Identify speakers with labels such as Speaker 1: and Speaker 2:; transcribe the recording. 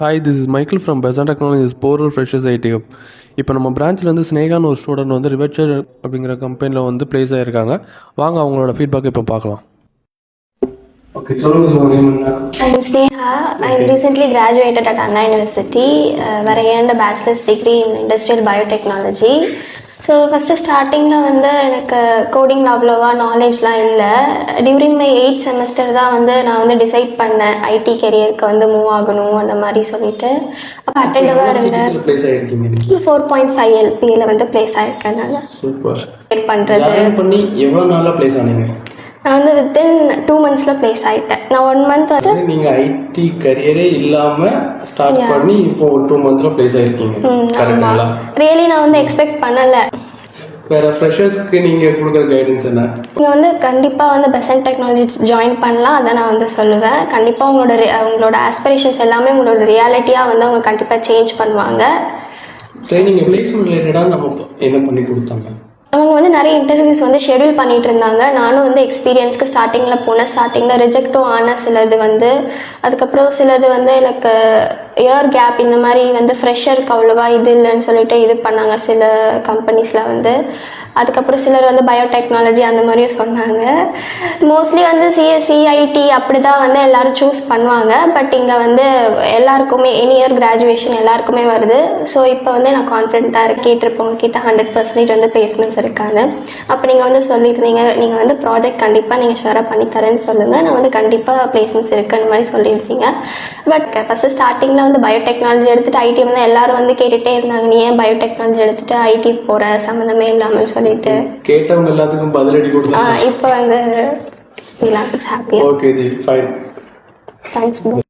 Speaker 1: Hi, this is Michael from Besant technologies borewell freshers ID hub. இப்போ நம்ம பிரான்ச்சில் வந்து ஸ்னேகான்னு ஒரு ஸ்டூடெண்ட் வந்து ரிவர்ச்சர் அப்படிங்கிற கம்பெனியில் வந்து ப்ளேஸ் ஆகிருக்காங்க. வாங்க அவங்களோட ஃபீட்பேக் இப்போ பார்க்கலாம். ஓகே, சொல்லுங்கள், உங்கள் நேம் என்ன?
Speaker 2: I'm Sneha. I recently graduated at Anna University where I earned a bachelor's degree in industrial biotechnology. So first ஸ்டார்டிங்கில் வந்து எனக்கு கோடிங்கில் அவ்வளோவா நாலேஜ்லாம் இல்லை. டியூரிங் மை 8th செமஸ்டர் தான் வந்து நான் வந்து டிசைட் பண்ணேன் ஐடி கெரியருக்கு வந்து மூவ் ஆகணும் அந்த மாதிரி சொல்லிட்டு. அப்போ அட்டெண்டவாக இருந்தேன். 4.5 LPAல வந்து பிளேஸ் ஆகிருக்கேன். நான்
Speaker 1: சூப்பர்
Speaker 2: பண்ணுறது
Speaker 1: பண்ணி எவ்வளோ நாளாக பிளேஸ் ஆனீங்க?
Speaker 2: நான் வந்து வித்தின் 2 months பிளேஸ் ஆகிட்டேன். நான் 1 month வந்து
Speaker 1: நீங்கள் ஐடி கரியரே இல்லாமல் ஸ்டார்ட் பண்ணி இப்போ ஒரு 2 months பிளேஸ் ஆகிருக்கீங்க. கரெக்டுங்களா?
Speaker 2: ரியலி நான் வந்து எக்ஸ்பெக்ட் பண்ணலை.
Speaker 1: வேறு ஃப்ரெஷர்ஸ்க்கு நீங்கள் கொடுக்குற கைடன்ஸ் என்ன?
Speaker 2: நீங்கள் வந்து கண்டிப்பாக வந்து பெசன்ட் டெக்னாலஜி ஜாயின் பண்ணலாம், அதை நான் வந்து சொல்லுவேன். கண்டிப்பாக உங்களோட ஆஸ்பிரேஷன்ஸ் எல்லாமே உங்களோட ரியாலிட்டியாக வந்து அவங்க கண்டிப்பாக சேஞ்ச் பண்ணுவாங்க.
Speaker 1: சரி, நீங்கள் பிளேஸ்மெண்ட் ரிலேட்டடாக நம்ம என்ன பண்ணி கொடுத்தாங்க?
Speaker 2: அவங்க வந்து நிறைய இன்டர்வியூஸ் வந்து ஷெடியூல் பண்ணிட்டு இருந்தாங்க. நானும் வந்து எக்ஸ்பீரியன்ஸ்க்கு ஸ்டார்டிங்கில் போனேன். ஸ்டார்டிங்கில் ரிஜெக்டும் ஆன சிலது வந்து, அதுக்கப்புறம் சிலது வந்து எனக்கு இயர் கேப் இந்த மாதிரி வந்து ஃப்ரெஷருக்கு அவ்வளோவா இது இல்லைன்னு சொல்லிட்டு இது பண்ணாங்க சில கம்பெனிஸில் வந்து. அதுக்கப்புறம் சிலர் வந்து பயோடெக்னாலஜி அந்த மாதிரியும் சொன்னாங்க. மோஸ்ட்லி வந்து சிஎஸ்சி ஐடி அப்படி தான் வந்து எல்லோரும் சூஸ் பண்ணுவாங்க. பட் இங்கே வந்து எல்லாருக்குமே எனி இயர் கிராஜுவேஷன் எல்லாருக்குமே வருது. ஸோ இப்போ வந்து நான் கான்ஃபிடென்ட்டாக கேட்டிருப்போங்க கிட்ட 100% வந்து பிளேஸ்மெண்ட்ஸ் இருக்காங்க. அப்போ நீங்கள் வந்து சொல்லியிருந்தீங்க, நீங்கள் வந்து ப்ராஜெக்ட் கண்டிப்பாக நீங்கள் ஷுவராக பண்ணித்தரேன்னு சொல்லுங்கள், நான் வந்து கண்டிப்பாக பிளேஸ்மெண்ட்ஸ் இருக்குன்னு மாதிரி சொல்லியிருந்தீங்க. பட் ஃபஸ்ட்டு ஸ்டார்டிங்கில் வந்து பயோடெக்னாலஜி எடுத்துகிட்டு ஐடி வந்து எல்லாரும் வந்து கேட்டுகிட்டே இருந்தாங்க, நீ ஏன் பயோடெக்னாலஜி எடுத்துகிட்டு ஐடி போகிற சம்மந்தமே இல்லாமல் சொல்லிட்டு
Speaker 1: கேட்டவங்க எல்லாத்துக்கும் பதிலடி கொடுத்தாங்க.
Speaker 2: இப்போ வந்து ஹாப்பியா.
Speaker 1: Okay G, fine.
Speaker 2: Thanks bro.